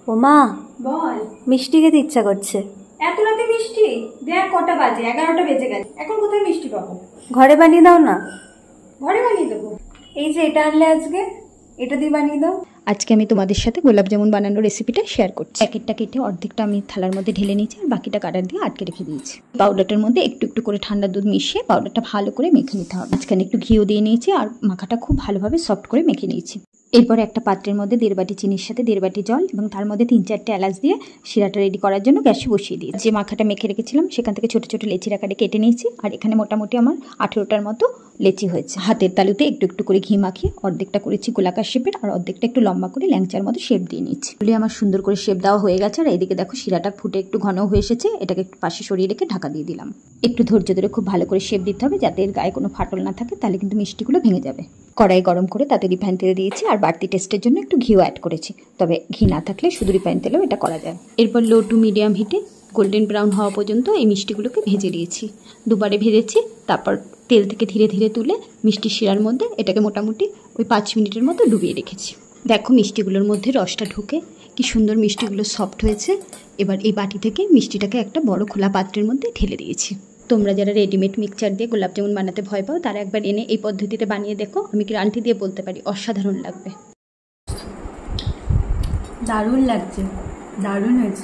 ও মা, বল। মিষ্টি খেতে ইচ্ছা করছে। এত রাতে মিষ্টি? দেখ কটা বাজে, 11টা বেজে গেছে, এখন কোথায় মিষ্টি পাবো? ঘরে বানিয়ে দাও না। ঘরে বানিয়ে দেবো? এই যে এটা আনলে আজকে, এটা দিয়ে বানিয়ে দাও। আজকে আমি তোমাদের সাথে গোলাপ জামুন বানানোর রেসিপিটা শেয়ার করছি। প্যাকেটটা কেটে অর্ধেকটা আমি থালার মধ্যে ঢেলে নিয়েছি আর বাকিটা কাটার দিয়ে আটকে রেখে দিয়েছি। পাউডারটার মধ্যে একটু একটু করে ঠান্ডা দুধ মিশিয়ে পাউডারটা ভালো করে মেখে নিতে হবে। মাঝখানে একটু ঘিও দিয়ে নিয়েছি আর মাখাটা খুব ভালোভাবে সফট করে মেখে নিয়েছি। এরপর একটা পাত্রের মধ্যে 1.5 বাটি চিনির সাথে 1.5 বাটি জল এবং তার মধ্যে 3-4টে এলাচ দিয়ে শিরাটা রেডি করার জন্য গ্যাসে বসিয়ে দিই। যে মাখাটা মেখে রেখেছিলাম সেখান থেকে ছোট ছোট লেচির আকারে কেটে নিয়েছি আর এখানে মোটামুটি আমার 18টার মতো লেচি হয়েছে। হাতের তালুতে একটু একটু করে ঘি মাখিয়ে অর্ধেকটা করেছি গোলাকার শেপের আর অর্ধেকটা একটু লম্বা করে ল্যাংচার মতো শেপ দিয়ে নিচ্ছি। বলে আমার সুন্দর করে শেপ দেওয়া হয়ে গেছে আর এদিকে দেখো শিরাটা ফুটে একটু ঘন হয়ে এসেছে। এটাকে একটু পাশে সরিয়ে রেখে ঢাকা দিয়ে দিলাম। একটু ধৈর্য ধরে খুব ভালো করে শেপ দিতে হবে যাতে এর গায়ে কোনো ফাটল না থাকে, তাহলে কিন্তু মিষ্টিগুলো ভেঙে যাবে। কড়াই গরম করে তাতে রিফাইন তেল দিয়েছি আর বাড়তি টেস্টের জন্য একটু ঘিও অ্যাড করেছি, তবে ঘি না থাকলে শুধু রিফাইন তেলেও এটা করা যায়। এরপর লো টু মিডিয়াম হিটে গোল্ডেন ব্রাউন হওয়া পর্যন্ত এই মিষ্টিগুলোকে ভেজে নিয়েছি। দুবারে ভেজেছি, তারপর তেল থেকে ধীরে ধীরে তুলে মিষ্টি শিরার মধ্যে এটাকে মোটামুটি ওই 5 মিনিটের মতো ডুবিয়ে রেখেছি। দেখো মিষ্টিগুলোর মধ্যে রসটা ঢুকে কি সুন্দর মিষ্টিগুলো সফট হয়েছে। এবার এই বাটি থেকে মিষ্টিটাকে একটা বড় খোলা পাত্রের মধ্যে ঢেলে দিয়েছি। তোমরা যারা রেডিমেড মিক্সচার দিয়ে গোলাপ জামুন বানাতে ভয় পাও তারা একবার এনে এই পদ্ধতিতে বানিয়ে দেখো, আমি গ্যারান্টি দিয়ে বলতে পারি অসাধারণ লাগবে। দারুণ লাগছে, দারুণ হয়েছে।